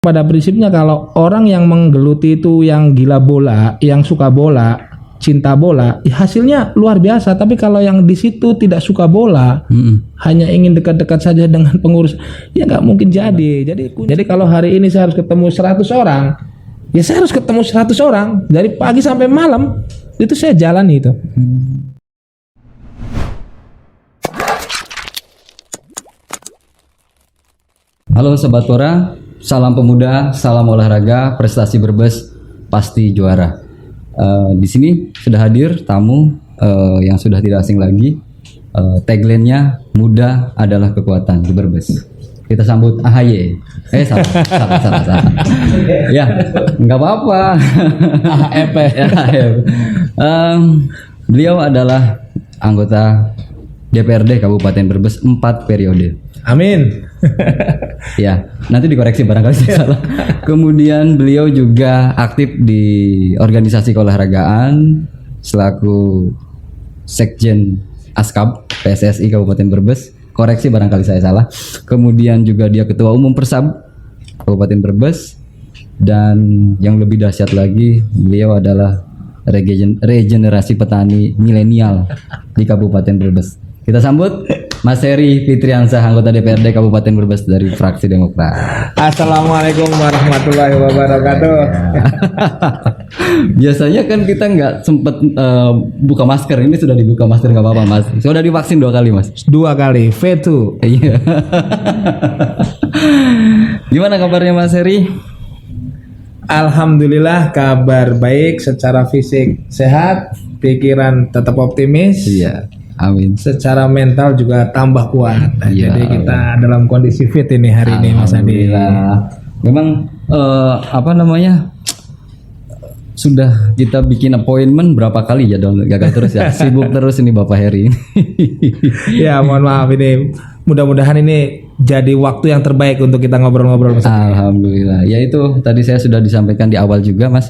Pada prinsipnya kalau orang yang menggeluti itu yang gila bola, yang suka bola, cinta bola, ya hasilnya luar biasa. Tapi kalau yang di situ tidak suka bola, hanya ingin dekat-dekat saja dengan pengurus, ya nggak mungkin jadi. Jadi kalau hari ini saya harus ketemu 100 orang, ya saya harus ketemu 100 orang dari pagi sampai malam. Itu saya jalani itu. Halo Sobat Pora, salam pemuda, salam olahraga, prestasi Brebes pasti juara. Di sini sudah hadir tamu yang sudah tidak asing lagi. Tagline-nya muda adalah kekuatan di Brebes. Kita sambut AHY. Salah. Ya, nggak apa-apa. AHF. Beliau adalah anggota DPRD Kabupaten Brebes 4 periode. Amin. Ya, nanti dikoreksi barangkali saya salah. Kemudian beliau juga aktif di organisasi keolahragaan selaku Sekjen Askab PSSI Kabupaten Brebes. Koreksi barangkali saya salah. Kemudian juga dia Ketua Umum Persab Kabupaten Brebes, dan yang lebih dahsyat lagi, beliau adalah regenerasi petani milenial di Kabupaten Brebes. Kita sambut Mas Heri Fitriansah, anggota DPRD Kabupaten Brebes dari fraksi Demokrat. Assalamualaikum warahmatullahi wabarakatuh. Biasanya kan kita nggak sempet buka masker, ini sudah dibuka masker, nggak apa-apa Mas. Sudah divaksin 2 kali Mas. 2 kali, V2. Iya. Gimana kabarnya Mas Heri? Alhamdulillah kabar baik, secara fisik sehat, pikiran tetap optimis. Iya. Amin. Secara mental juga tambah kuat. Iya, jadi kita dalam kondisi fit ini hari ini Mas Adi. Memang sudah kita bikin appointment berapa kali ya, dong gagal terus ya. Sibuk terus ini Bapak Heri. Ya mohon maaf, ini mudah-mudahan ini jadi waktu yang terbaik untuk kita ngobrol-ngobrol Mas Adi. Alhamdulillah. Ya itu tadi saya sudah disampaikan di awal juga Mas,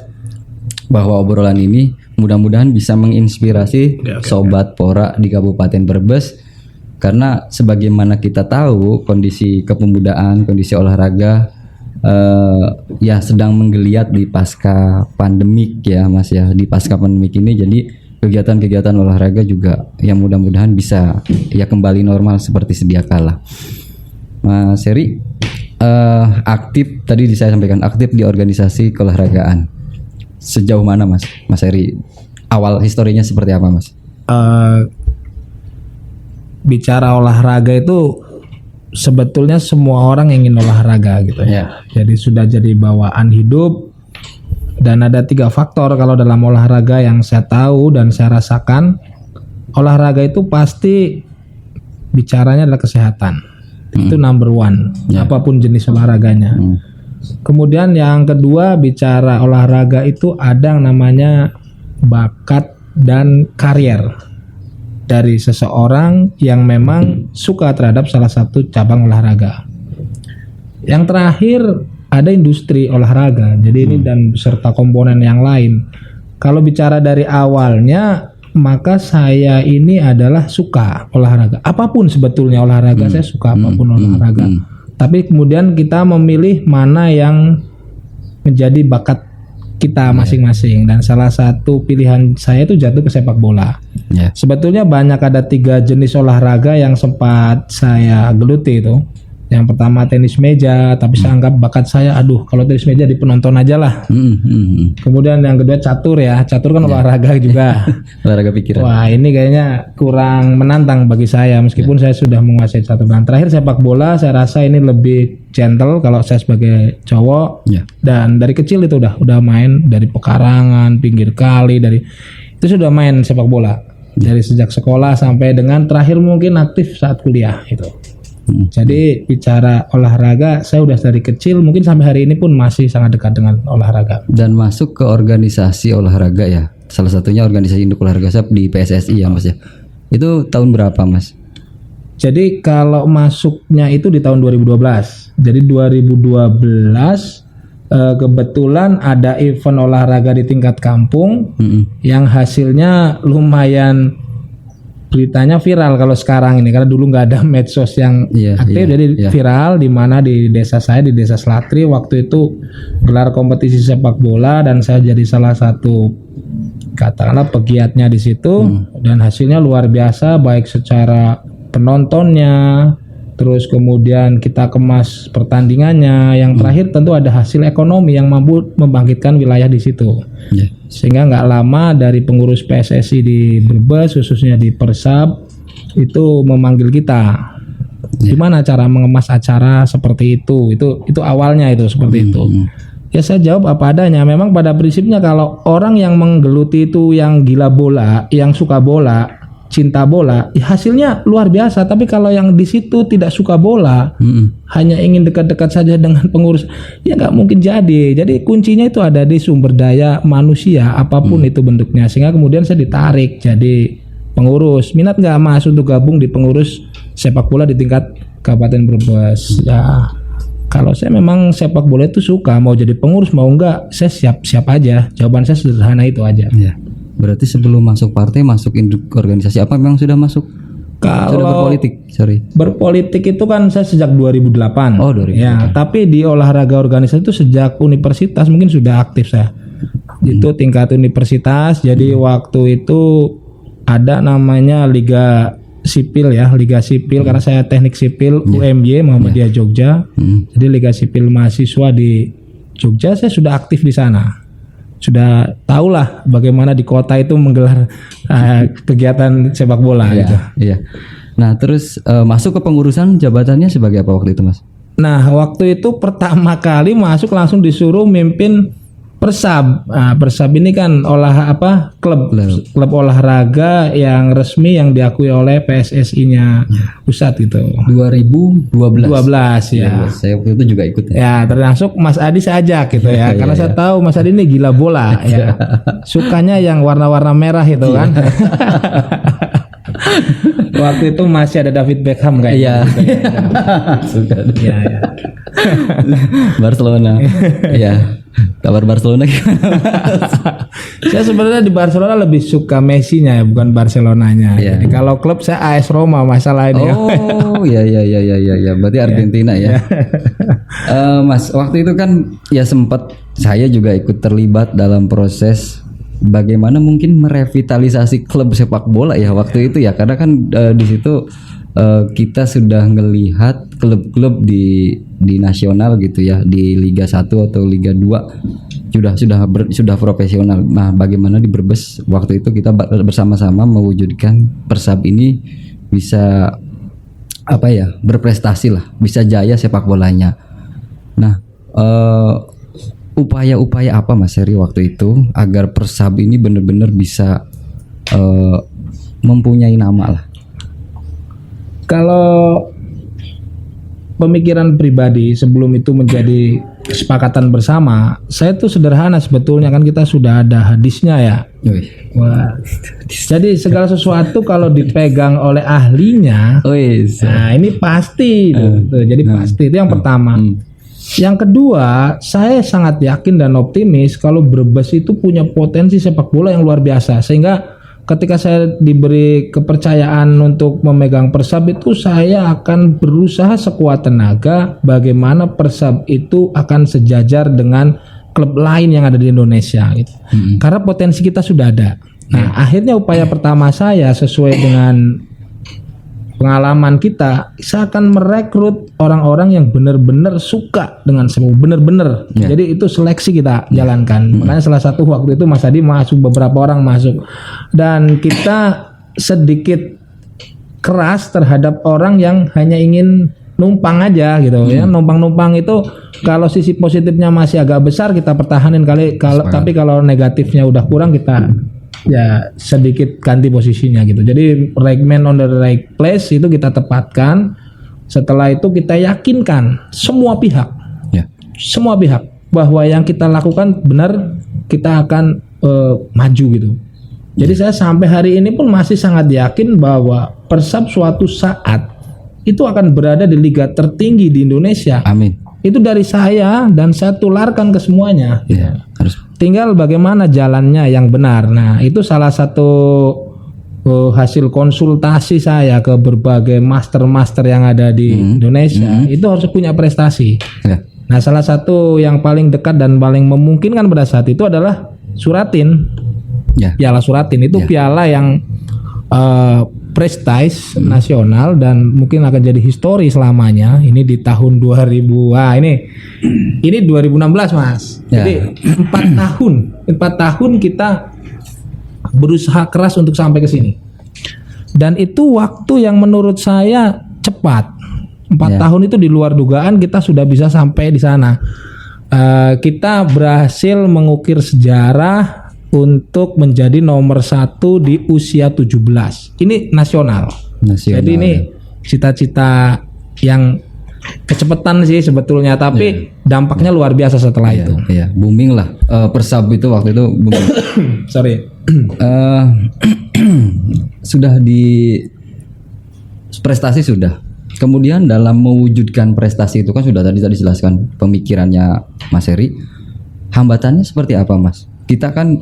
bahwa obrolan ini mudah-mudahan bisa menginspirasi Sobat Pora di Kabupaten Brebes, karena sebagaimana kita tahu kondisi kepemudaan, kondisi olahraga ya sedang menggeliat di pasca pandemik ya Mas ya, di pasca pandemik ini. Jadi kegiatan-kegiatan olahraga juga yang mudah-mudahan bisa ya kembali normal seperti sedia kala. Mas Heri aktif, tadi saya sampaikan aktif di organisasi keolahragaan. Sejauh mana Mas Heri? Awal historinya seperti apa Mas? Bicara olahraga itu sebetulnya semua orang ingin olahraga gitu ya. Jadi sudah jadi bawaan hidup, dan ada 3 faktor kalau dalam olahraga yang saya tahu dan saya rasakan. Olahraga itu pasti bicaranya adalah kesehatan. Itu number 1, apapun jenis olahraganya. Kemudian yang kedua, bicara olahraga itu ada yang namanya bakat dan karier dari seseorang yang memang suka terhadap salah satu cabang olahraga. Yang terakhir ada industri olahraga. Jadi ini dan beserta komponen yang lain. Kalau bicara dari awalnya, maka saya ini adalah suka olahraga. Apapun sebetulnya olahraga, saya suka apapun olahraga. Tapi kemudian kita memilih mana yang menjadi bakat kita masing-masing, dan salah satu pilihan saya itu jatuh ke sepak bola. Sebetulnya banyak, ada 3 jenis olahraga yang sempat saya geluti itu. Yang pertama tenis meja, tapi saya anggap bakat saya, kalau tenis meja di penonton aja lah. Kemudian yang kedua catur ya, catur kan olahraga juga. Olahraga pikiran. Wah ini kayaknya kurang menantang bagi saya, meskipun saya sudah menguasai catur. Dan terakhir sepak bola, saya rasa ini lebih gentle kalau saya sebagai cowok. Dan dari kecil itu udah main, dari pekarangan, pinggir kali, itu sudah main sepak bola. Dari sejak sekolah sampai dengan terakhir mungkin aktif saat kuliah itu. Jadi bicara olahraga, saya udah dari kecil, mungkin sampai hari ini pun masih sangat dekat dengan olahraga. Dan masuk ke organisasi olahraga ya, salah satunya organisasi induk olahraga SAP di PSSI ya Mas ya. Itu tahun berapa Mas? Jadi kalau masuknya itu di tahun 2012. Jadi 2012 kebetulan ada event olahraga di tingkat kampung yang hasilnya lumayan beritanya viral kalau sekarang ini, karena dulu nggak ada medsos yang aktif, jadi viral di mana di desa saya, di desa Selatri waktu itu gelar kompetisi sepak bola dan saya jadi salah satu katakanlah pegiatnya di situ dan hasilnya luar biasa baik secara penontonnya, terus kemudian kita kemas pertandingannya, yang terakhir tentu ada hasil ekonomi yang mampu membangkitkan wilayah di situ. Sehingga nggak lama dari pengurus PSSI di Brebes khususnya di Persab itu memanggil kita. Gimana cara mengemas acara seperti itu? Itu awalnya itu seperti itu. Ya saya jawab apa adanya. Memang pada prinsipnya kalau orang yang menggeluti itu yang gila bola, yang suka bola, cinta bola, ya hasilnya luar biasa. Tapi kalau yang di situ tidak suka bola, hanya ingin dekat-dekat saja dengan pengurus, ya nggak mungkin jadi. Jadi kuncinya itu ada di sumber daya manusia, apapun itu bentuknya. Sehingga kemudian saya ditarik jadi pengurus. Minat nggak Mas untuk gabung di pengurus sepak bola di tingkat Kabupaten Brebes? Ya, kalau saya memang sepak bola itu suka, mau jadi pengurus mau enggak, saya siap-siap aja. Jawaban saya sederhana itu aja. Ya. Berarti sebelum masuk partai, masuk induk organisasi apa memang sudah masuk? Kalau sudah berpolitik, berpolitik itu kan saya sejak 2008. Oh, 2008. Ya, tapi di olahraga organisasi itu sejak universitas mungkin sudah aktif saya. Itu tingkat universitas. Jadi waktu itu ada namanya Liga Sipil ya, Liga Sipil karena saya teknik sipil UMY Muhammadiyah Jogja. Jadi Liga Sipil mahasiswa di Jogja saya sudah aktif di sana. Sudah tahulah bagaimana di kota itu menggelar kegiatan sepak bola gitu. Iya. Nah, terus masuk ke pengurusan jabatannya sebagai apa waktu itu, Mas? Nah, waktu itu pertama kali masuk langsung disuruh mimpin Persab. Nah, Persab ini kan klub olahraga yang resmi yang diakui oleh PSSI-nya pusat gitu. 2012 ya. Saya waktu itu juga ikut ya. Ya, termasuk Mas Adi saya ajak gitu ya. Karena saya tahu Mas Adi ini gila bola ya. Sukanya yang warna-warna merah itu kan. Waktu itu masih ada David Beckham kayaknya. Iya. Barcelona. Iya. Kabar Barcelona gimana? Saya sebenarnya di Barcelona lebih suka Messi-nya ya, bukan Barcelonanya. Jadi kalau klub saya AS Roma masalah ini. Oh, iya. Berarti Argentina ya. Mas, waktu itu kan ya sempat saya juga ikut terlibat dalam proses bagaimana mungkin merevitalisasi klub sepak bola ya waktu itu ya, karena kan di situ kita sudah ngelihat klub-klub di nasional gitu ya, di Liga 1 atau Liga 2 sudah profesional. Nah, bagaimana di Brebes waktu itu kita bersama-sama mewujudkan Persab ini bisa berprestasi lah, bisa jaya sepak bolanya. Nah, upaya-upaya apa Mas Heri waktu itu agar Persab ini benar-benar bisa mempunyai nama lah? Kalau pemikiran pribadi sebelum itu menjadi kesepakatan bersama, saya tuh sederhana sebetulnya, kan kita sudah ada hadisnya ya. Wah. Jadi segala sesuatu kalau dipegang oleh ahlinya, nah ini pasti. Jadi pasti itu yang pertama. Yang kedua, saya sangat yakin dan optimis kalau Brebes itu punya potensi sepak bola yang luar biasa, sehingga ketika saya diberi kepercayaan untuk memegang Persab itu saya akan berusaha sekuat tenaga bagaimana Persab itu akan sejajar dengan klub lain yang ada di Indonesia gitu. Karena potensi kita sudah ada. Nah, akhirnya upaya pertama saya sesuai dengan pengalaman kita, saya akan merekrut orang-orang yang benar-benar suka dengan sepak bola, benar-benar. Jadi itu seleksi kita jalankan. Makanya salah satu waktu itu Mas Adi masuk, beberapa orang masuk, dan kita sedikit keras terhadap orang yang hanya ingin numpang aja gitu ya. Numpang-numpang itu kalau sisi positifnya masih agak besar kita pertahanin tapi kalau negatifnya udah kurang kita ya sedikit ganti posisinya gitu. Jadi right man on the right place itu kita tepatkan. Setelah itu kita yakinkan semua pihak bahwa yang kita lakukan benar, kita akan maju gitu. Jadi saya sampai hari ini pun masih sangat yakin bahwa Persab suatu saat itu akan berada di liga tertinggi di Indonesia. Amin. Itu dari saya dan saya tularkan ke semuanya. Harus. Tinggal bagaimana jalannya yang benar. Nah, itu salah satu hasil konsultasi saya ke berbagai master-master yang ada di Indonesia, itu harus punya prestasi. Ya. Nah, salah satu yang paling dekat dan paling memungkinkan pada saat itu adalah Suratin. Ya. Piala Suratin itu piala yang prestige nasional dan mungkin akan jadi histori selamanya. Ini di tahun 2000. Wah, ini 2016, Mas. Ya. Jadi 4 tahun kita berusaha keras untuk sampai ke sini. Dan itu waktu yang menurut saya cepat. 4 tahun itu di luar dugaan kita sudah bisa sampai di sana. Kita berhasil mengukir sejarah untuk menjadi nomor 1 di usia 17. Ini nasional. Jadi ini cita-cita yang kecepatan sih sebetulnya, tapi dampaknya luar biasa setelah itu. Iya, booming lah. Persab itu waktu itu booming. Sorry. Sudah di prestasi sudah. Kemudian dalam mewujudkan prestasi itu kan sudah tadi dijelaskan pemikirannya Mas Heri. Hambatannya seperti apa, Mas? Kita kan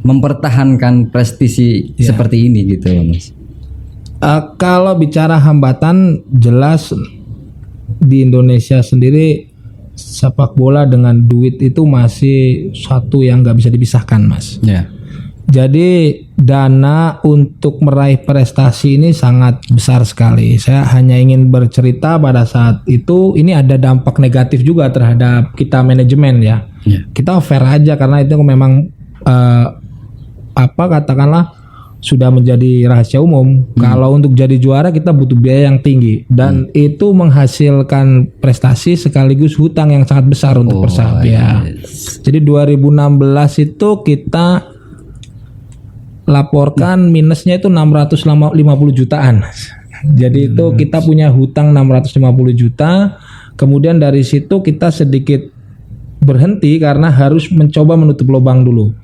mempertahankan prestisi seperti ini gitu, Mas. Kalau bicara hambatan, jelas di Indonesia sendiri sepak bola dengan duit itu masih satu yang nggak bisa dipisahkan, Mas. Ya. Jadi dana untuk meraih prestasi ini sangat besar sekali. Saya hanya ingin bercerita pada saat itu ini ada dampak negatif juga terhadap kita manajemen ya. Kita fair aja karena itu memang katakanlah sudah menjadi rahasia umum. Kalau untuk jadi juara kita butuh biaya yang tinggi dan itu menghasilkan prestasi sekaligus hutang yang sangat besar untuk Persab ya. Jadi 2016 itu kita laporkan minusnya itu 650 jutaan. Jadi itu kita punya hutang 650 juta. Kemudian dari situ kita sedikit berhenti karena harus mencoba menutup lubang dulu.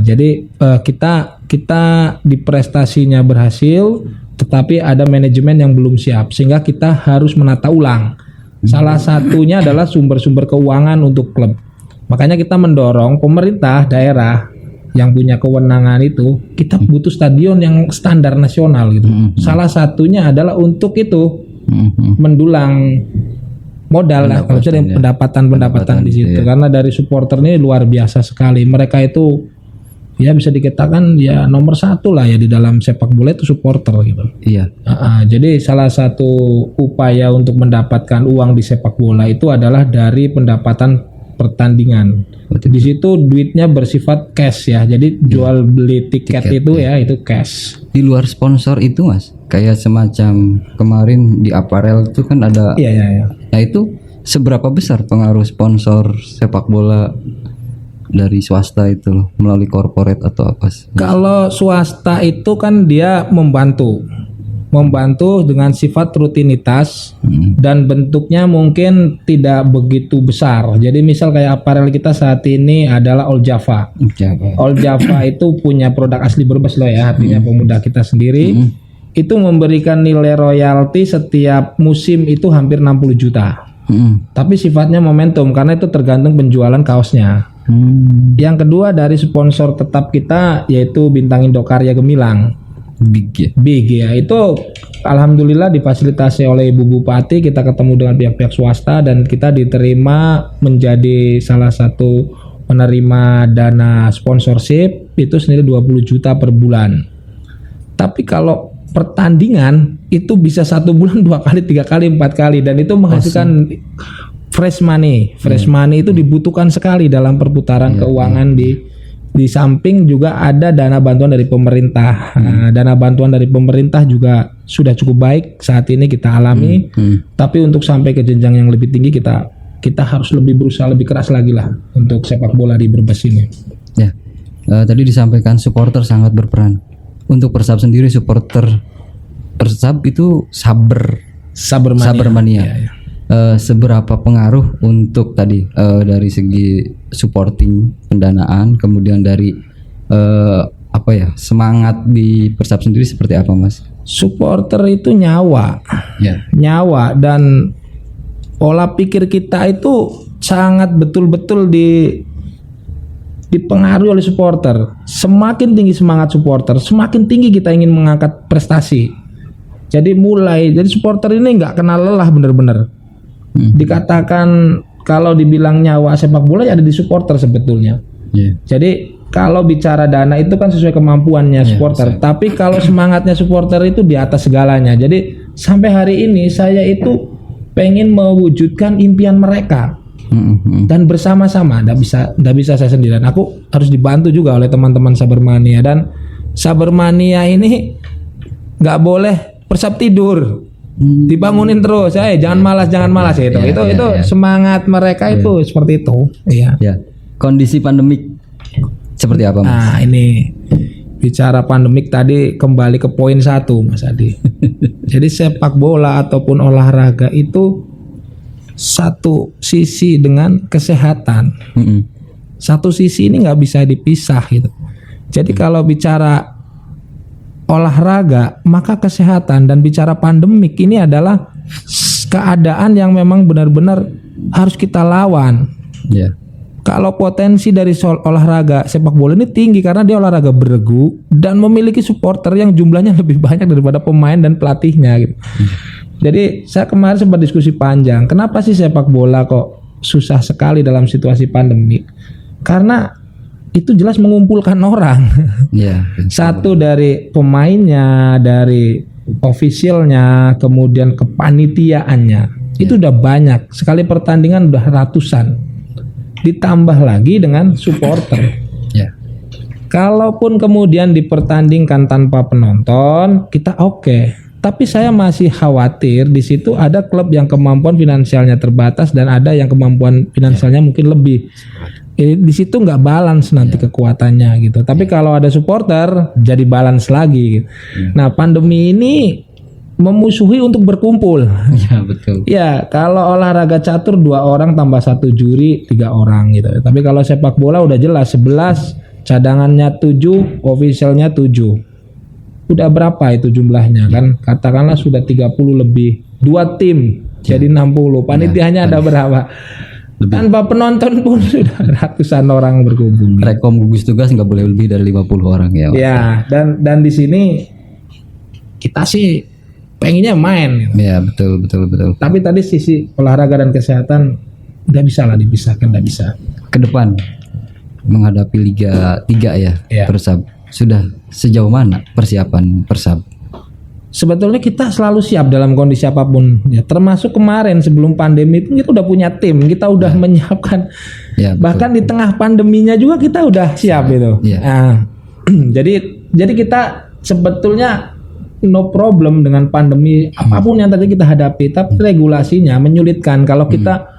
Jadi kita di prestasinya berhasil, tetapi ada manajemen yang belum siap sehingga kita harus menata ulang. Salah satunya adalah sumber-sumber keuangan untuk klub. Makanya kita mendorong pemerintah daerah yang punya kewenangan itu, kita butuh stadion yang standar nasional gitu. Salah satunya adalah untuk itu mendulang modal lah, kalau bisa pendapatan di situ. Karena dari supporter ini luar biasa sekali. Mereka itu ya bisa dikatakan ya nomor 1 lah ya di dalam sepak bola itu supporter gitu. Iya. Jadi salah satu upaya untuk mendapatkan uang di sepak bola itu adalah dari pendapatan pertandingan. Di situ duitnya bersifat cash ya. Jadi jual beli tiket itu ya itu cash. Di luar sponsor itu, Mas, kayak semacam kemarin di aparel itu kan ada. Iya. Nah itu seberapa besar pengaruh sponsor sepak bola dari swasta itu loh, melalui corporate atau apa sih? Kalau swasta itu kan dia membantu dengan sifat rutinitas dan bentuknya mungkin tidak begitu besar. Jadi misal kayak aparel kita saat ini adalah All Java. All Java itu punya produk asli Brebes loh ya, artinya pemuda kita sendiri. Itu memberikan nilai royalti setiap musim itu hampir 60 juta. Tapi sifatnya momentum karena itu tergantung penjualan kaosnya. Yang kedua dari sponsor tetap kita yaitu Bintang Indokarya Gemilang. Big ya itu alhamdulillah difasilitasi oleh Ibu Bupati, kita ketemu dengan pihak-pihak swasta dan kita diterima menjadi salah satu penerima dana sponsorship itu senilai 20 juta per bulan. Tapi kalau pertandingan itu bisa 1 bulan 2 kali, 3 kali, 4 kali dan itu menghasilkan fresh money. Fresh money itu dibutuhkan sekali dalam perputaran keuangan di samping juga ada dana bantuan dari pemerintah. Dana bantuan dari pemerintah juga sudah cukup baik saat ini kita alami. Tapi untuk sampai ke jenjang yang lebih tinggi kita harus lebih berusaha lebih keras lagi lah untuk sepak bola di Brebes ini. Ya, tadi disampaikan supporter sangat berperan. Untuk Persab sendiri supporter Persab itu sabar mania. Ya. Seberapa pengaruh untuk tadi dari segi supporting pendanaan, kemudian dari semangat di Persab sendiri seperti apa, Mas? Supporter itu nyawa dan pola pikir kita itu sangat betul-betul dipengaruhi oleh supporter. Semakin tinggi semangat supporter, semakin tinggi kita ingin mengangkat prestasi. Jadi supporter ini nggak kenal lelah bener-bener. Dikatakan kalau dibilang nyawa sepak bola ya ada di supporter sebetulnya. Jadi kalau bicara dana itu kan sesuai kemampuannya supporter. Tapi kalau semangatnya supporter itu di atas segalanya. Jadi sampai hari ini saya itu pengen mewujudkan impian mereka. Dan bersama-sama, nggak bisa saya sendirian. Aku harus dibantu juga oleh teman-teman Sabermania, dan Sabermania ini nggak boleh persap tidur, dibangunin terus. Jangan malas gitu. Itu semangat mereka itu seperti itu. Iya. Kondisi pandemik seperti apa, Mas? Nah, ini bicara pandemik tadi kembali ke poin 1, Mas Adi. Jadi sepak bola ataupun olahraga itu satu sisi dengan kesehatan, satu sisi ini nggak bisa dipisah gitu. Jadi kalau bicara olahraga maka kesehatan, dan bicara pandemik ini adalah keadaan yang memang benar-benar harus kita lawan. Kalau potensi dari olahraga sepak bola ini tinggi karena dia olahraga beregu dan memiliki supporter yang jumlahnya lebih banyak daripada pemain dan pelatihnya gitu. Jadi saya kemarin sempat diskusi panjang, kenapa sih sepak bola kok susah sekali dalam situasi pandemi? Karena itu jelas mengumpulkan orang. Satu dari pemainnya, dari ofisialnya, kemudian kepanitiaannya, itu udah banyak. Sekali pertandingan udah ratusan. Ditambah lagi dengan supporter. Kalaupun kemudian dipertandingkan tanpa penonton, kita oke. Tapi saya masih khawatir di situ ada klub yang kemampuan finansialnya terbatas dan ada yang kemampuan finansialnya mungkin lebih. Di situ nggak balance nanti kekuatannya gitu. Tapi kalau ada supporter jadi balance lagi. Gitu. Nah, pandemi ini memusuhi untuk berkumpul. Betul. Kalau olahraga catur 2 orang tambah 1 juri 3 orang gitu. Tapi kalau sepak bola udah jelas 11, cadangannya 7, officialnya 7. Udah berapa itu jumlahnya kan? Katakanlah sudah 30 lebih. 2 tim jadi 60. Panitianya ada berapa? Tanpa penonton pun sudah ratusan orang berkumpul. Rekom gugus tugas nggak boleh lebih dari 50 orang ya. Dan di sini kita sih pengennya main. Betul. Tapi tadi sisi olahraga dan kesehatan nggak bisa lah dipisahkan, nggak bisa. Ke depan menghadapi Liga 3 Persab, sudah sejauh mana persiapan Persab? Sebetulnya kita selalu siap dalam kondisi apapun ya, termasuk kemarin sebelum pandemi itu kita udah punya tim, kita udah menyiapkan, bahkan di tengah pandeminya juga kita udah siap gitu. Nah, jadi kita sebetulnya no problem dengan pandemi apapun yang tadi kita hadapi, tapi regulasinya menyulitkan kalau kita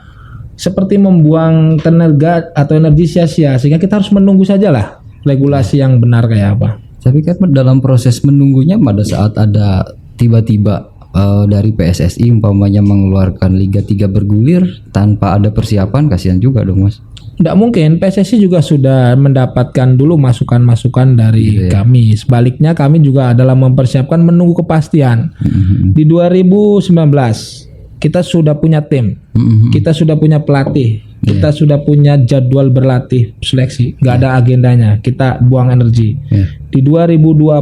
seperti membuang tenaga atau energi sia-sia, sehingga kita harus menunggu saja lah regulasi yang benar kayak apa. Tapi kan dalam proses menunggunya pada saat ada tiba-tiba dari PSSI umpamanya mengeluarkan Liga 3 bergulir tanpa ada persiapan, kasihan juga dong, Mas. Nggak mungkin, PSSI juga sudah mendapatkan dulu masukan-masukan dari kami. Sebaliknya kami juga adalah mempersiapkan menunggu kepastian. Di 2019 kita sudah punya tim, kita sudah punya pelatih, kita sudah punya jadwal berlatih seleksi, nggak ada agendanya, kita buang energi. Di 2020,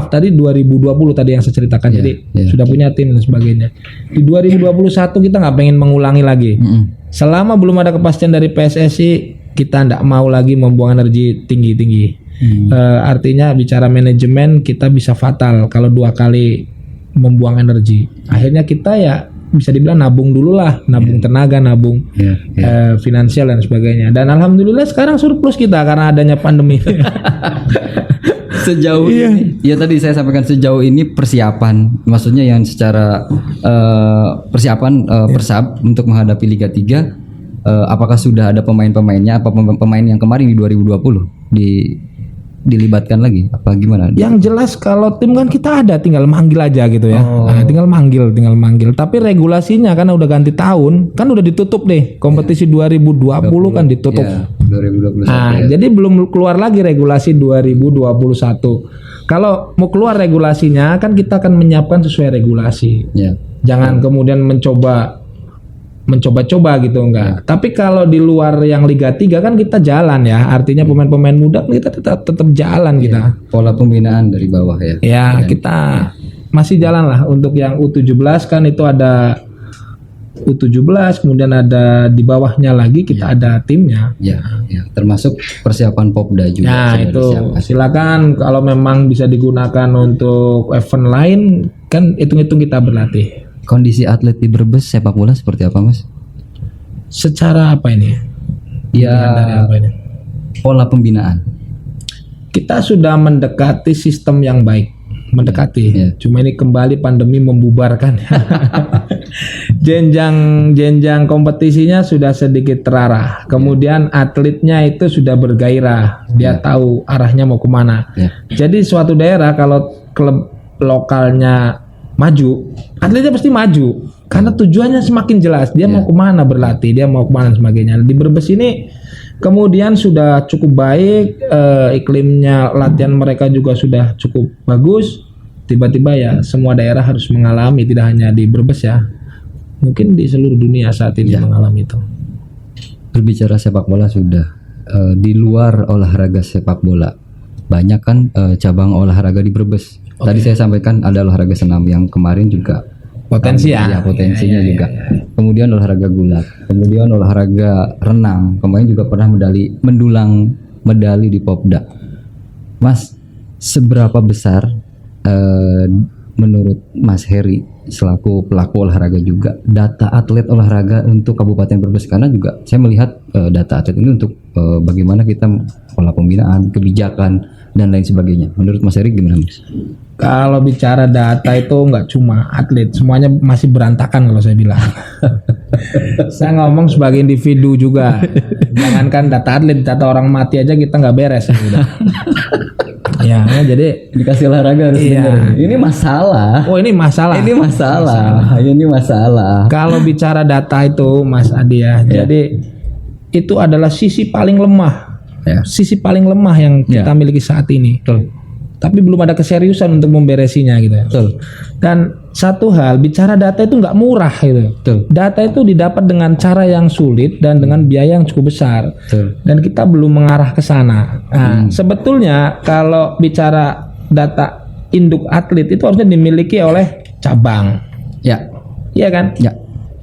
tadi 2020 tadi yang saya ceritakan, jadi sudah punya tim dan sebagainya. Di 2021 kita nggak pengen mengulangi lagi. Selama belum ada kepastian dari PSSI, kita nggak mau lagi membuang energi tinggi-tinggi. Artinya bicara manajemen kita bisa fatal kalau 2 kali membuang energi. Akhirnya kita ya bisa dibilang nabung dulu lah, nabung tenaga, nabung finansial dan sebagainya. Dan alhamdulillah sekarang surplus kita karena adanya pandemi. Sejauh ini, ya tadi saya sampaikan sejauh ini persiapan, maksudnya yang secara persiapan Persab untuk menghadapi Liga 3, apakah sudah ada pemain-pemainnya, apa pemain yang kemarin di 2020 dilibatkan lagi, apa gimana? Yang jelas kalau tim kan kita ada, tinggal manggil aja gitu ya. Tinggal manggil. Tapi regulasinya kan udah ganti tahun, kan udah ditutup deh. Kompetisi 2020 kan ditutup. 2021. Jadi belum keluar lagi regulasi 2021. Kalau mau keluar regulasinya kan kita akan menyiapkan sesuai regulasi. Jangan kemudian mencoba mencoba-coba gitu enggak. Tapi kalau di luar yang Liga 3 kan kita jalan ya. Artinya pemain-pemain muda kita tetap jalan kita. Pola pembinaan dari bawah ya. Ya, kita masih jalan lah untuk yang U17 kan itu ada U17 kemudian ada di bawahnya lagi kita ada timnya. Ya, termasuk persiapan Popda juga. Nah, itu silakan kalau memang bisa digunakan untuk event lain kan hitung-hitung kita berlatih. Kondisi atlet di Brebes sepak bola seperti apa, Mas? Secara apa ini? Ya, dari apa ini? Pola pembinaan. Kita sudah mendekati sistem yang baik. Mendekati. Cuma ini kembali pandemi membubarkan. jenjang kompetisinya sudah sedikit terarah. Kemudian atletnya itu sudah bergairah. Dia tahu arahnya mau kemana. Jadi suatu daerah kalau klub lokalnya maju, atletnya pasti maju karena tujuannya semakin jelas. Dia mau kemana berlatih, dia mau kemana dan sebagainya. Di Brebes ini kemudian sudah cukup baik, iklimnya latihan mereka juga sudah cukup bagus. Tiba-tiba ya semua daerah harus mengalami, tidak hanya di Brebes ya, mungkin di seluruh dunia saat ini mengalami itu. Berbicara sepak bola sudah, di luar olahraga sepak bola banyak kan cabang olahraga di Brebes. Tadi saya sampaikan ada olahraga senam yang kemarin juga potensi ya. Potensinya juga. Kemudian olahraga gulat, kemudian olahraga renang. Kemarin juga pernah mendulang medali di Popda. Mas, seberapa besar menurut Mas Heri selaku pelaku olahraga juga data atlet olahraga untuk Kabupaten Brebes? Karena juga saya melihat data atlet ini untuk bagaimana kita pola pembinaan, kebijakan dan lain sebagainya. Menurut Mas Heri gimana, Mas? Kalau bicara data itu nggak cuma atlet, semuanya masih berantakan kalau saya bilang. Saya ngomong sebagai individu juga. Jangankan data atlet, data orang mati aja kita nggak beres. Ya, jadi dikasih olahraga harus benar. Ini masalah. Oh, ini masalah. Ini masalah. Kalau bicara data itu, Mas Adi ya, jadi itu adalah sisi paling lemah. Sisi paling lemah yang kita miliki saat ini. Tapi belum ada keseriusan untuk memberesinya gitu ya. Dan satu hal, bicara data itu nggak murah gitu. Data itu didapat dengan cara yang sulit dan dengan biaya yang cukup besar. Dan kita belum mengarah ke sana. Nah, sebetulnya kalau bicara data induk atlet itu harusnya dimiliki oleh cabang. Iya kan?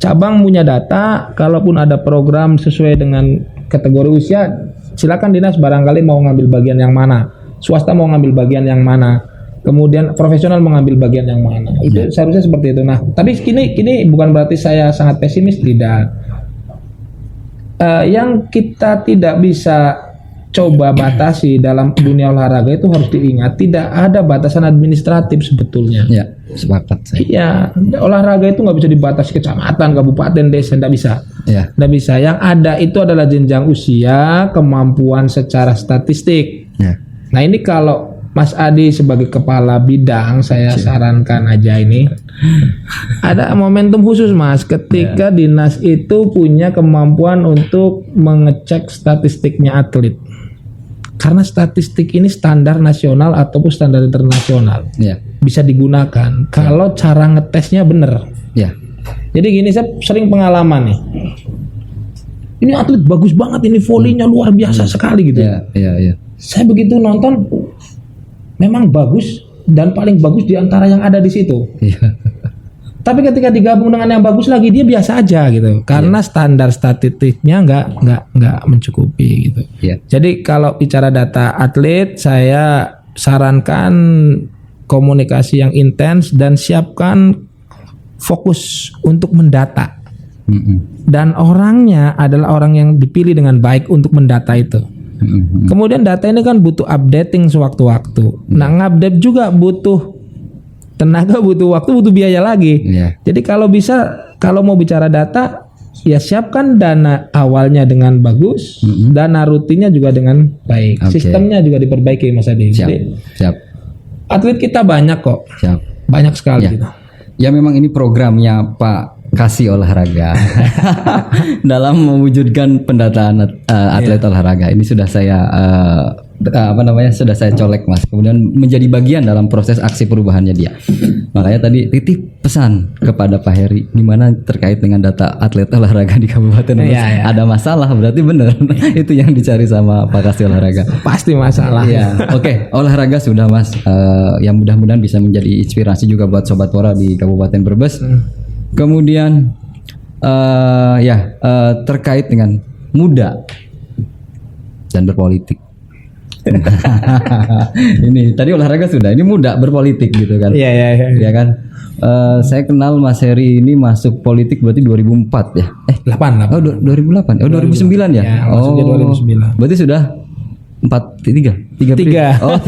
Cabang punya data, kalaupun ada program sesuai dengan kategori usia, silakan dinas barangkali mau ngambil bagian yang mana. Swasta mau ngambil bagian yang mana, kemudian profesional mengambil bagian yang mana. Itu seharusnya seperti itu. Nah, tapi kini bukan berarti saya sangat pesimis, tidak. Yang kita tidak bisa coba batasi dalam dunia olahraga itu harus diingat, tidak ada batasan administratif sebetulnya. Ya, sepakat saya. Iya, olahraga itu nggak bisa dibatasi kecamatan, kabupaten, desa, nggak bisa. Nggak bisa. Yang ada itu adalah jenjang usia, kemampuan secara statistik. Nah, ini kalau Mas Adi sebagai kepala bidang, saya sarankan aja ini ada momentum khusus, Mas, ketika dinas itu punya kemampuan untuk mengecek statistiknya atlet. Karena statistik ini standar nasional ataupun standar internasional. Bisa digunakan kalau cara ngetesnya benar. Jadi gini, saya sering pengalaman nih. Ini atlet bagus banget, ini volleynya luar biasa sekali gitu. Saya begitu nonton, memang bagus dan paling bagus di antara yang ada di situ. Tapi ketika digabung dengan yang bagus lagi, dia biasa aja gitu. Karena standar statistiknya nggak mencukupi gitu. Jadi kalau bicara data atlet, saya sarankan komunikasi yang intens dan siapkan fokus untuk mendata. Dan orangnya adalah orang yang dipilih dengan baik untuk mendata itu. Kemudian data ini kan butuh updating sewaktu-waktu. Nah, ngupdate juga butuh tenaga, butuh waktu, butuh biaya lagi. Jadi kalau bisa, kalau mau bicara data, ya siapkan dana awalnya dengan bagus, dana rutinnya juga dengan baik, sistemnya juga diperbaiki, Mas Adi. Siap. Atlet kita banyak kok, banyak sekali. Gitu. Ya memang ini programnya Pak kasih olahraga dalam mewujudkan pendataan atlet olahraga. Ini sudah saya sudah saya colek Mas. Kemudian menjadi bagian dalam proses aksi perubahannya dia. Makanya tadi titip pesan kepada Pak Heri gimana terkait dengan data atlet olahraga di Kabupaten Brebes. Ada masalah berarti benar. Itu yang dicari sama Pak Kasih Olahraga. Pasti masalah. Oke, olahraga sudah Mas. Yang mudah-mudahan bisa menjadi inspirasi juga buat sobat Pora di Kabupaten Brebes. Kemudian terkait dengan muda dan berpolitik. Ini tadi olahraga sudah, ini muda berpolitik gitu kan. Iya kan. Saya kenal Mas Heri ini masuk politik berarti 2004 ya. 8. Oh 2008. Oh 2009 ya. Masuknya 2009. Berarti sudah 3. Oh,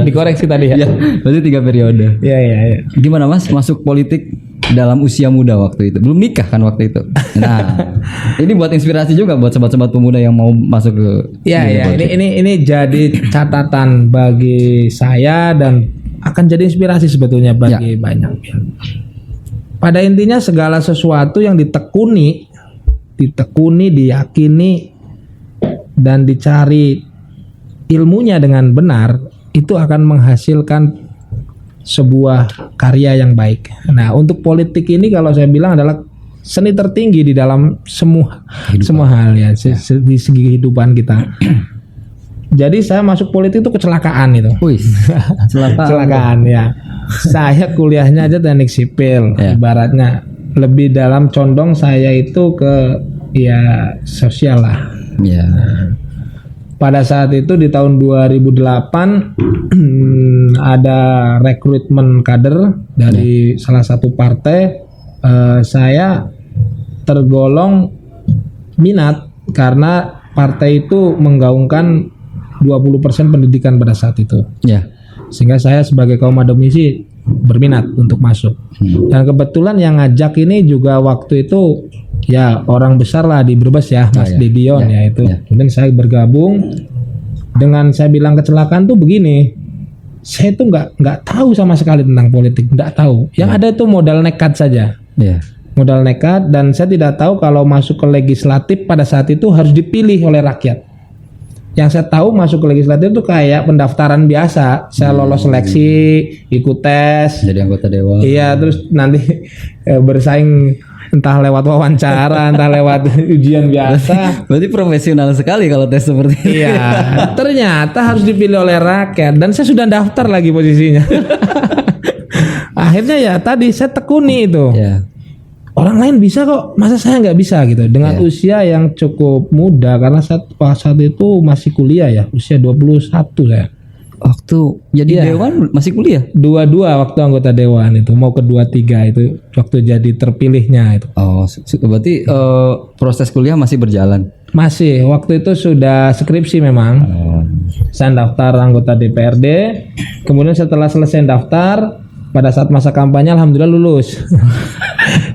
dikoreksi tadi ya. Berarti 3 periode. Iya. Gimana Mas masuk politik dalam usia muda waktu itu? Belum nikah kan waktu itu. Nah, ini buat inspirasi juga buat sobat-sobat pemuda yang mau masuk ke ini jadi catatan bagi saya dan akan jadi inspirasi sebetulnya bagi banyak pihak. Pada intinya segala sesuatu yang ditekuni, diyakini dan dicari ilmunya dengan benar, itu akan menghasilkan sebuah karya yang baik. Nah, untuk politik ini kalau saya bilang adalah seni tertinggi di dalam semua hal ya, di segi kehidupan kita. Jadi saya masuk politik itu kecelakaan itu. Kecelakaan ya. Saya kuliahnya aja teknik sipil, ibaratnya lebih dalam condong saya itu ke sosial lah. Pada saat itu di tahun 2008 ada rekrutmen kader dari salah satu partai. Saya tergolong minat karena partai itu menggaungkan 20% pendidikan pada saat itu. Sehingga saya sebagai kaum akademisi berminat untuk masuk. Dan kebetulan yang ngajak ini juga waktu itu orang besar lah di Brebes Mas Didion itu. Kemudian saya bergabung. Dengan saya bilang kecelakaan tuh begini, saya tuh nggak tahu sama sekali tentang politik, nggak tahu. Yang ada itu modal nekat saja. Modal nekat, dan saya tidak tahu kalau masuk ke legislatif pada saat itu harus dipilih oleh rakyat. Yang saya tahu masuk ke legislatif itu kayak pendaftaran biasa. Saya lolos seleksi, ikut tes, jadi anggota dewan. Iya, terus nanti bersaing entah lewat wawancara, entah lewat ujian biasa. Berarti profesional sekali kalau tes seperti itu. Iya, ternyata harus dipilih oleh rakyat dan saya sudah daftar lagi posisinya. Akhirnya tadi saya tekuni itu. Orang lain bisa kok, masa saya nggak bisa gitu. Dengan usia yang cukup muda karena saat itu masih kuliah ya, usia 21 saya. Waktu jadi dewan masih kuliah? 22 waktu anggota dewan itu, mau ke 23 itu waktu jadi terpilihnya itu. Oh, berarti proses kuliah masih berjalan? Masih, waktu itu sudah skripsi memang. Saya daftar anggota DPRD, kemudian setelah selesai daftar, pada saat masa kampanye alhamdulillah lulus.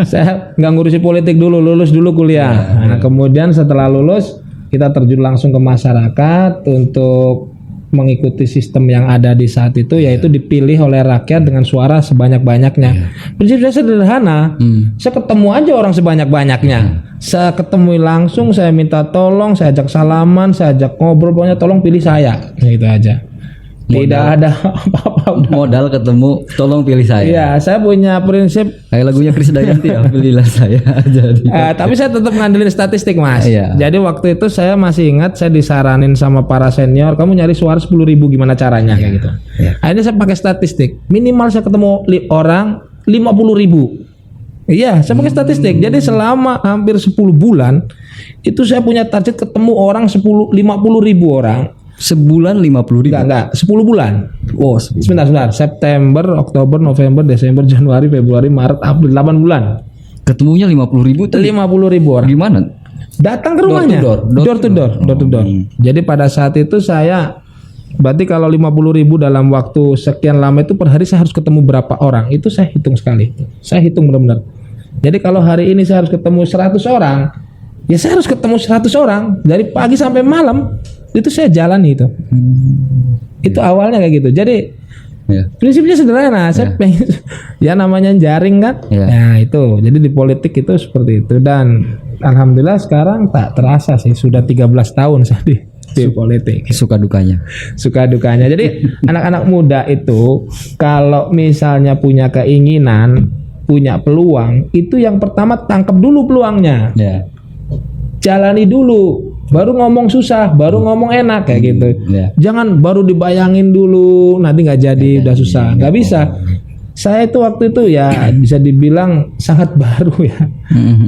Saya nggak ngurusi politik dulu, lulus dulu kuliah. Nah, kemudian setelah lulus kita terjun langsung ke masyarakat untuk mengikuti sistem yang ada di saat itu, yaitu dipilih oleh rakyat dengan suara sebanyak-banyaknya. Prinsip saya sederhana, saya ketemu aja orang sebanyak-banyaknya. Saya ketemu langsung, saya minta tolong, saya ajak salaman, saya ajak ngobrol, pokoknya tolong pilih saya, gitu aja. Tidak ada apa-apa. Modal ketemu, tolong pilih saya. Iya, saya punya prinsip kayak lagunya Krisdayanti ya, pilihlah saya. Jadi. Tapi saya tetap ngandelin statistik Mas. Jadi waktu itu saya masih ingat saya disaranin sama para senior, kamu nyari suara 10.000 gimana caranya kayak gitu. Akhirnya saya pakai statistik, minimal saya ketemu orang 50.000. Iya, saya pakai statistik. Jadi selama hampir 10 bulan itu saya punya target ketemu orang 50.000 orang. Sebulan 50.000? Enggak, 10 bulan. Oh, sebentar. September, Oktober, November, Desember, Januari, Februari, Maret, April, 8 bulan. Ketemunya 50.000 tuh? 50.000 orang. Gimana? Datang ke rumahnya. Door to door. Jadi pada saat itu saya, berarti kalau 50.000 dalam waktu sekian lama itu per hari saya harus ketemu berapa orang? Itu saya hitung sekali. Saya hitung benar-benar. Jadi kalau hari ini saya harus ketemu 100 orang, ya saya harus ketemu 100 orang dari pagi sampai malam. Itu saya jalani itu. Itu awalnya kayak gitu. Jadi Ya. Prinsipnya sederhana, saya pengen ya namanya jaring kan. Nah, itu. Jadi di politik itu seperti itu dan alhamdulillah sekarang tak terasa sih sudah 13 tahun saya di politik. Suka dukanya. Suka dukanya. Jadi anak-anak muda itu kalau misalnya punya keinginan, punya peluang, itu yang pertama tangkap dulu peluangnya. Ya. Jalani dulu. Baru ngomong susah, baru ngomong enak kayak gitu. Jangan baru dibayangin dulu, nanti nggak jadi, udah susah, nggak bisa. Saya itu waktu itu ya bisa dibilang sangat baru ya.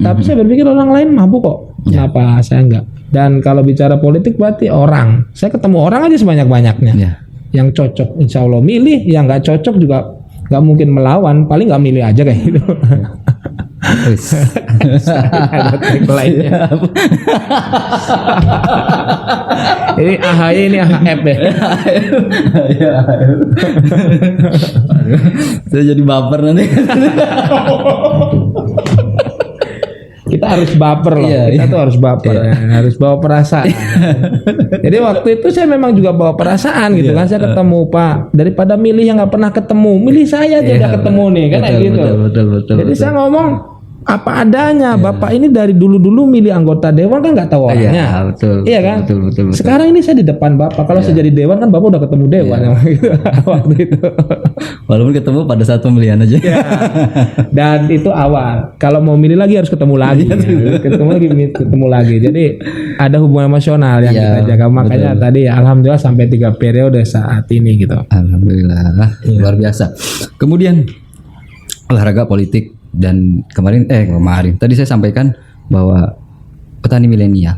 Tapi saya berpikir orang lain mampu kok, kenapa saya enggak? Dan kalau bicara politik berarti orang. Saya ketemu orang aja sebanyak-banyaknya. Yang cocok, insya Allah milih. Yang nggak cocok juga nggak mungkin melawan, paling nggak milih aja kayak gitu. Ada tagline-nya. Ini AHY, ini AHF deh. Saya jadi baper nanti. Kita harus baper loh. Kita tuh harus baper, harus bawa perasaan. Jadi waktu itu saya memang juga bawa perasaan gitu kan. Saya ketemu Pak, daripada milih yang nggak pernah ketemu, milih saya aja udah ketemu nih kan kayak gitu. Betul. Jadi saya ngomong apa adanya. Bapak ini dari dulu milih anggota dewan kan nggak tahu orangnya. Iya kan. Betul. Sekarang ini saya di depan Bapak. Kalau saya jadi dewan kan Bapak udah ketemu dewan gitu, waktu itu. Walaupun ketemu pada saat pemilihan aja. Dan itu awal. Kalau mau milih lagi harus ketemu lagi. Ketemu lagi. Jadi ada hubungan emosional yang kita jaga. Makanya tadi alhamdulillah sampai 3 periode saat ini gitu. Alhamdulillah. Luar biasa. Kemudian olahraga, politik. Dan kemarin tadi saya sampaikan bahwa petani milenial.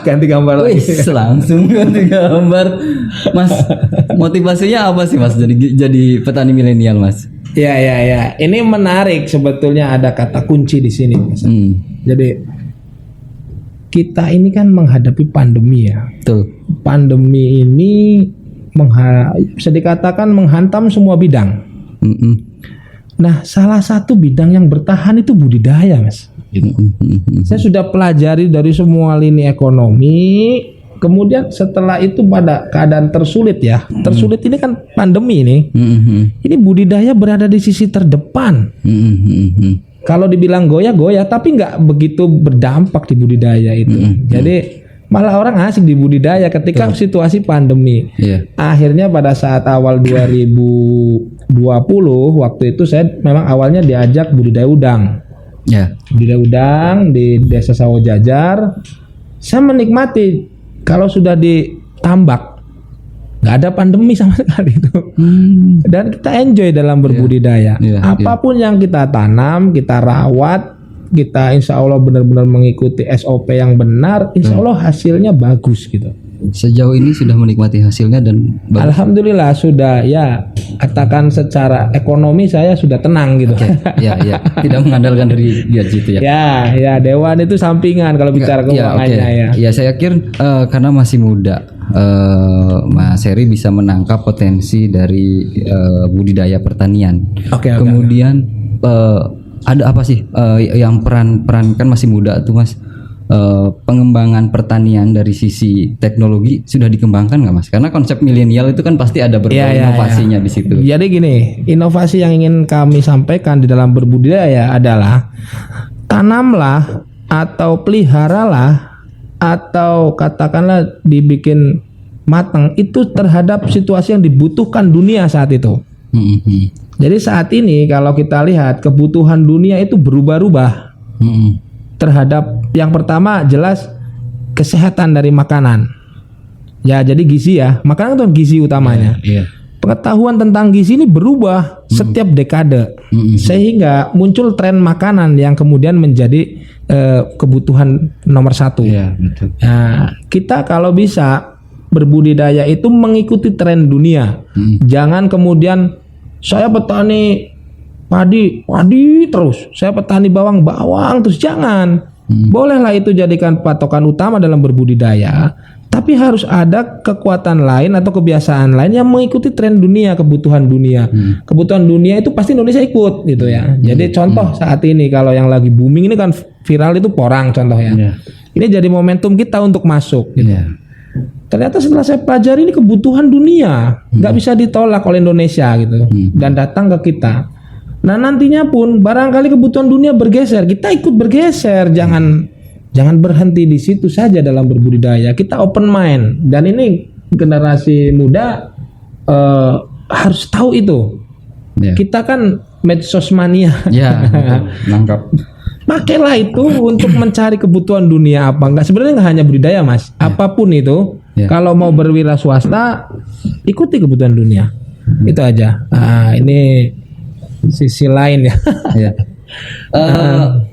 Ganti gambar lagi. Langsung ganti gambar. Mas, motivasinya apa sih Mas jadi petani milenial Mas? Ya. Ini menarik sebetulnya, ada kata kunci di sini Mas. Jadi kita ini kan menghadapi pandemi ya. Betul. Pandemi ini bisa dikatakan menghantam semua bidang. Nah, salah satu bidang yang bertahan itu budidaya, Mas. Saya sudah pelajari dari semua lini ekonomi. Kemudian setelah itu pada keadaan tersulit ya. Tersulit ini kan pandemi ini. Ini budidaya berada di sisi terdepan. Kalau dibilang goyah, tapi nggak begitu berdampak di budidaya itu. Jadi malah orang asik di budidaya ketika situasi pandemi. Akhirnya pada saat awal 2020 waktu itu saya memang awalnya diajak budidaya udang. Budidaya udang di Desa Sawo Jajar. Saya menikmati kalau sudah ditambak nggak ada pandemi sama sekali itu. Dan kita enjoy dalam berbudidaya. Apapun yang kita tanam, kita rawat, kita insya Allah benar-benar mengikuti SOP yang benar, insya Allah hasilnya bagus gitu. Sejauh ini sudah menikmati hasilnya dan bagus. Alhamdulillah sudah ya, katakan secara ekonomi saya sudah tenang gitu. Ya, tidak mengandalkan dari gaji itu ya. Ya, dewan itu sampingan kalau bicara keuangannya ya. Ya, saya yakin karena masih muda, Mas Heri bisa menangkap potensi dari budidaya pertanian. Kemudian ada apa sih yang peran kan masih muda tuh Mas, pengembangan pertanian dari sisi teknologi sudah dikembangkan nggak Mas? Karena konsep milenial itu kan pasti ada inovasinya di situ. Jadi gini, inovasi yang ingin kami sampaikan di dalam berbudidaya adalah tanamlah atau peliharalah atau katakanlah dibikin matang itu terhadap situasi yang dibutuhkan dunia saat itu. Jadi saat ini kalau kita lihat kebutuhan dunia itu berubah-ubah terhadap yang pertama jelas kesehatan dari makanan. Ya jadi gizi ya, makanan itu gizi utamanya. Pengetahuan tentang gizi ini berubah setiap dekade sehingga muncul tren makanan yang kemudian menjadi kebutuhan nomor 1. Betul. Nah, kita kalau bisa berbudidaya itu mengikuti tren dunia. Jangan kemudian saya petani padi terus, saya petani bawang terus, jangan. Bolehlah itu jadikan patokan utama dalam berbudidaya, tapi harus ada kekuatan lain atau kebiasaan lain yang mengikuti tren dunia, kebutuhan dunia. Kebutuhan dunia itu pasti Indonesia ikut gitu ya. Jadi contoh saat ini kalau yang lagi booming ini kan viral itu porang contohnya. Ini jadi momentum kita untuk masuk gitu. Ternyata setelah saya pelajari ini kebutuhan dunia, nggak bisa ditolak oleh Indonesia gitu, dan datang ke kita. Nah nantinya pun barangkali kebutuhan dunia bergeser, kita ikut bergeser, jangan berhenti di situ saja dalam berbudidaya. Kita open mind, dan ini generasi muda harus tahu itu. Kita kan medsos mania. Ya, nangkap. Pakailah itu untuk mencari kebutuhan dunia apa enggak. Sebenarnya nggak hanya budidaya mas, apapun itu. Kalau mau berwira swasta, ikuti kebutuhan dunia. Itu aja. Nah, ini sisi lain ya.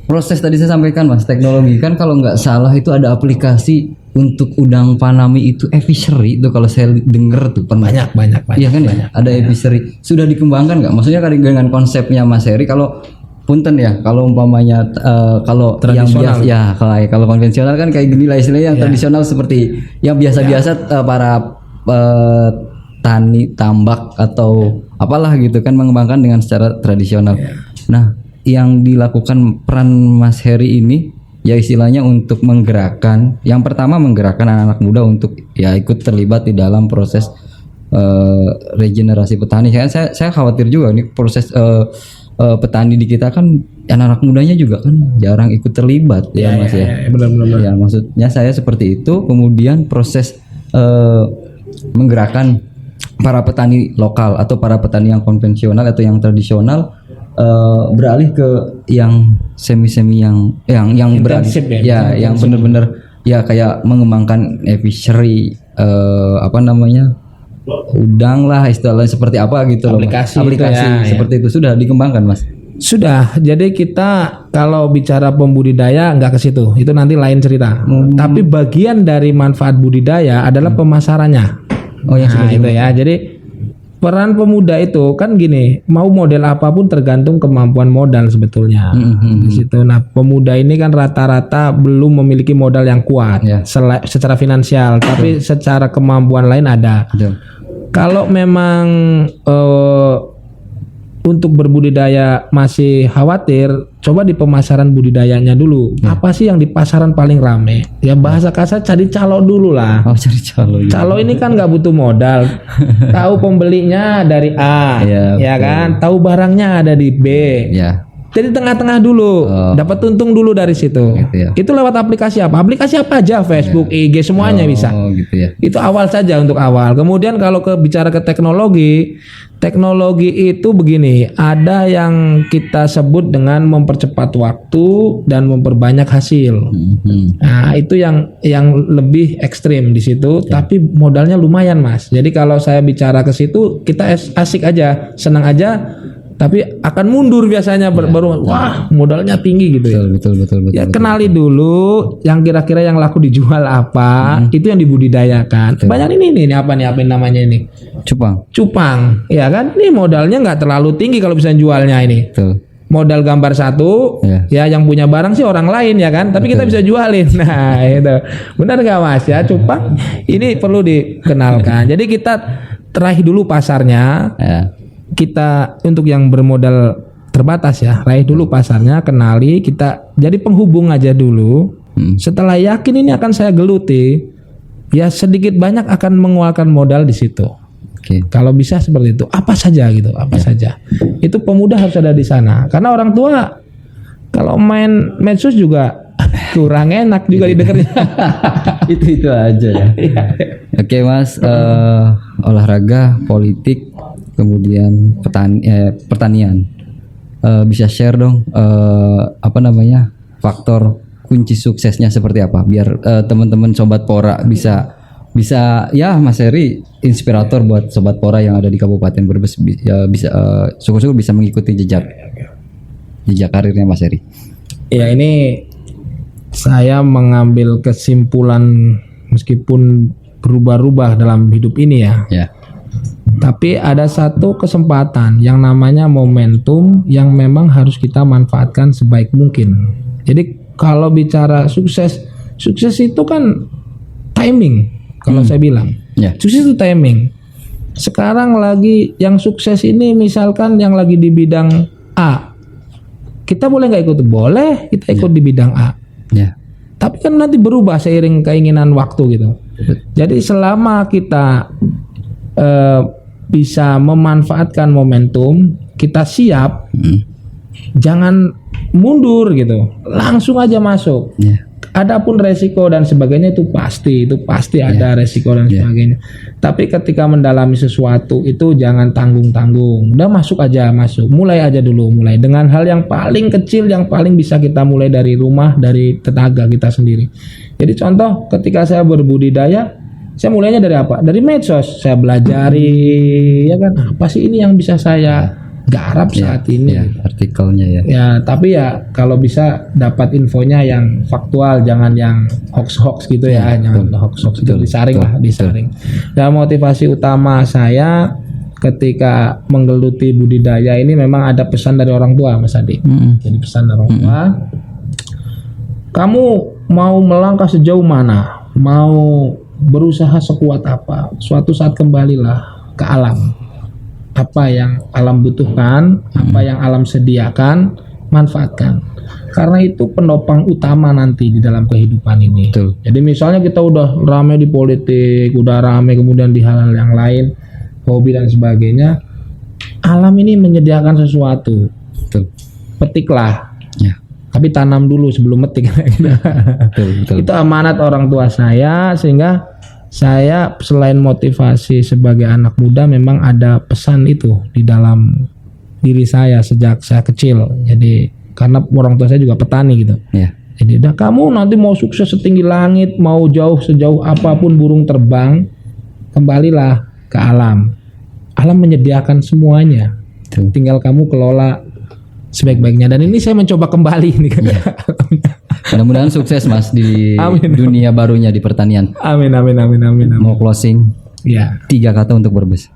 Proses tadi saya sampaikan mas, teknologi kan kalau nggak salah itu ada aplikasi untuk udang fanami itu aviary itu kalau saya dengar tuh banyak. Iya kan ya, ada aviary. Sudah dikembangkan nggak? Maksudnya dengan konsepnya Mas Heri kalau punten ya, kalau umpamanya kalau yang biasa ya kalau konvensional kan kayak gini lah istilahnya, yang tradisional seperti yang biasa-biasa para tani tambak atau apalah gitu kan mengembangkan dengan secara tradisional. Nah, yang dilakukan peran Mas Heri ini ya istilahnya untuk menggerakkan, yang pertama menggerakkan anak-anak muda untuk ya ikut terlibat di dalam proses regenerasi petani. Saya khawatir juga nih proses petani di kita kan anak-anak mudanya juga kan jarang ikut terlibat ya Mas ya. Benar. Ya maksudnya saya seperti itu. Kemudian proses menggerakkan para petani lokal atau para petani yang konvensional atau yang tradisional beralih ke yang semi yang beralih ya yang benar-benar ya kayak mengembangkan aviary udang lah istilahnya seperti apa gitu loh. Aplikasi seperti itu sudah dikembangkan Mas. Sudah. Jadi kita kalau bicara pembudidaya nggak ke situ, itu nanti lain cerita. Tapi bagian dari manfaat budidaya adalah pemasarannya. Itu ya. Jadi peran pemuda itu kan gini, mau model apapun tergantung kemampuan modal sebetulnya. Di situ. Nah, pemuda ini kan rata-rata belum memiliki modal yang kuat secara finansial, tapi secara kemampuan lain ada. Kalau memang untuk berbudidaya masih khawatir, coba di pemasaran budidayanya dulu. Apa sih yang di pasaran paling rame? Ya bahasa kasar cari calo dulu lah. Cari calo. Calo ini kan nggak butuh modal. Tahu pembelinya dari A, ya kan? Tahu barangnya ada di B. Jadi tengah-tengah dulu, dapat untung dulu dari situ. Itu lewat aplikasi apa? Aplikasi apa aja, Facebook, IG semuanya bisa. Itu awal saja untuk awal. Kemudian kalau bicara ke teknologi itu begini, ada yang kita sebut dengan mempercepat waktu dan memperbanyak hasil. Nah, itu yang lebih ekstrim di situ, tapi modalnya lumayan, Mas. Jadi kalau saya bicara ke situ, kita asik aja, senang aja. Tapi akan mundur biasanya baru wah modalnya tinggi gitu ya. Betul. Kenali dulu yang kira-kira yang laku dijual apa, itu yang dibudidayakan. Banyak ini apa namanya ini? Cupang. Ya kan? Ini modalnya nggak terlalu tinggi kalau bisa jualnya ini. Modal gambar satu, ya yang punya barang sih orang lain ya kan, tapi kita bisa jualin. Nah, itu. Benar nggak Mas ya? Cupang ini perlu dikenalkan. Jadi kita teraih dulu pasarnya. Kita untuk yang bermodal terbatas ya, raih dulu pasarnya, kenali, kita jadi penghubung aja dulu. Setelah yakin ini akan saya geluti, ya sedikit banyak akan mengeluarkan modal di situ. Kalau bisa seperti itu, apa saja gitu, saja. Itu pemuda harus ada di sana, karena orang tua kalau main medsos juga kurang enak juga didengarnya. itu aja ya. Oke Mas, olahraga, politik, kemudian pertanian, bisa share dong faktor kunci suksesnya seperti apa biar teman-teman sobat Pora bisa ya Mas Heri inspirator buat sobat Pora yang ada di Kabupaten Brebes, bisa syukur-syukur bisa mengikuti jejak karirnya Mas Heri. Ya, ini saya mengambil kesimpulan meskipun berubah-ubah dalam hidup ini ya. Tapi ada satu kesempatan yang namanya momentum yang memang harus kita manfaatkan sebaik mungkin. Jadi kalau bicara sukses itu kan timing. Kalau saya bilang, sukses itu timing. Sekarang lagi yang sukses ini misalkan yang lagi di bidang A, kita boleh nggak ikut? Boleh, kita ikut di bidang A. Tapi kan nanti berubah seiring keinginan waktu gitu. Jadi selama kita bisa memanfaatkan momentum, kita siap, jangan mundur gitu, langsung aja masuk. Adapun resiko dan sebagainya itu pasti ada resiko dan sebagainya. Tapi ketika mendalami sesuatu itu jangan tanggung-tanggung, udah masuk, mulai aja dulu, mulai dengan hal yang paling kecil, yang paling bisa kita mulai dari rumah, dari tenaga kita sendiri. Jadi contoh ketika saya berbudidaya, saya mulainya dari apa? Dari medsos, saya belajari, ya kan, apa sih ini yang bisa saya garap saat ini, artikelnya tapi ya kalau bisa dapat infonya yang faktual, jangan yang hoax gitu jangan hoax itu disaring. Dan motivasi utama saya ketika menggeluti budidaya ini memang ada pesan dari orang tua, Mas Adi. Jadi pesan dari orang tua, kamu mau melangkah sejauh mana, mau berusaha sekuat apa, suatu saat kembalilah ke alam. Apa yang alam butuhkan, apa yang alam sediakan, manfaatkan. Karena itu penopang utama nanti di dalam kehidupan ini. Betul. Jadi misalnya kita udah rame di politik, udah rame kemudian di hal-hal yang lain, hobi dan sebagainya, alam ini menyediakan sesuatu. Betul. Petiklah. Tapi tanam dulu sebelum metik. Betul. Itu amanat orang tua saya, sehingga saya selain motivasi sebagai anak muda memang ada pesan itu di dalam diri saya sejak saya kecil. Jadi karena orang tua saya juga petani gitu. Jadi kamu nanti mau sukses setinggi langit, mau jauh sejauh apapun burung terbang, kembalilah ke alam. Alam menyediakan semuanya. Tinggal kamu kelola sebaik-baiknya. Dan ini saya mencoba kembali nih kan. Mudah-mudahan sukses Mas di dunia barunya di pertanian. Amin. Mau closing? 3 kata untuk Brebes.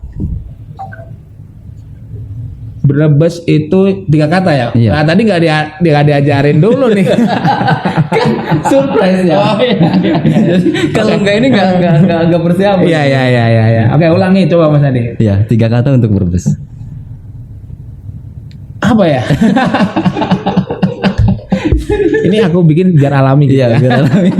Brebes itu 3 kata ya? Nah, tadi nggak diajarin dulu nih. Surprise ya. Kalau enggak ini nggak persiapan. Iya. Oke, ulangi coba Mas Adi. 3 kata untuk Brebes. Apa ya? Ini aku bikin biar alami gitu. Biar alami.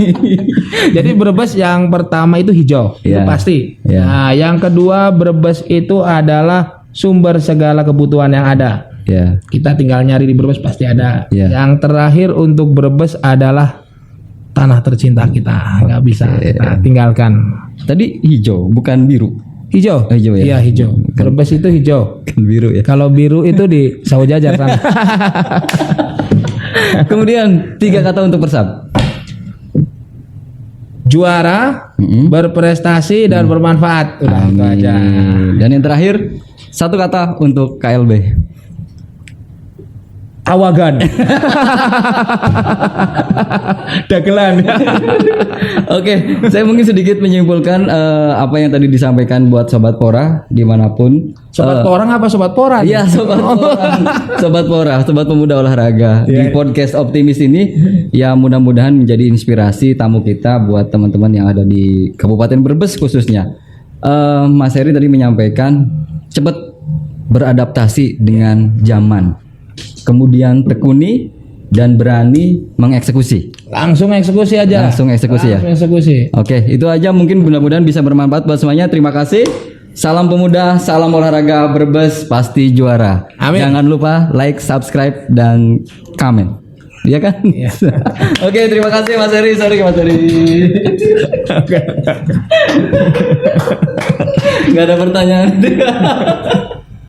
Jadi Brebes yang pertama itu hijau, itu pasti. Nah, yang kedua Brebes itu adalah sumber segala kebutuhan yang ada. Kita tinggal nyari di Brebes pasti ada. Yang terakhir untuk Brebes adalah tanah tercinta kita, nggak bisa kita tinggalkan. Tadi hijau, bukan biru. Hijau. Ya. Iya, hijau. Brebes itu hijau. Kan biru ya. Kalau biru itu di Sawo Jajar sana. Kemudian 3 kata untuk Persab. Juara, berprestasi dan bermanfaat. Udah itu aja. Dan yang terakhir 1 kata untuk KLB. Awagan. Dagelan. Oke, saya mungkin sedikit menyimpulkan apa yang tadi disampaikan buat Sobat Pora dimanapun. Sobat Porang apa Sobat Pora? Iya, Sobat Porang. Sobat Pora, Sobat Pemuda Olahraga. Di podcast Optimis ini ya mudah-mudahan menjadi inspirasi tamu kita buat teman-teman yang ada di Kabupaten Brebes khususnya. Mas Heri tadi menyampaikan cepat beradaptasi dengan zaman. Kemudian tekuni dan berani mengeksekusi. Langsung eksekusi aja. Langsung eksekusi. Oke, itu aja mungkin mudah-mudahan bisa bermanfaat buat semuanya. Terima kasih. Salam pemuda, salam olahraga Brebes pasti juara. Amin. Jangan lupa like, subscribe dan komen. Iya kan? Iya. Oke, terima kasih Mas Heri. Sorry Mas Heri. Gak ada pertanyaan.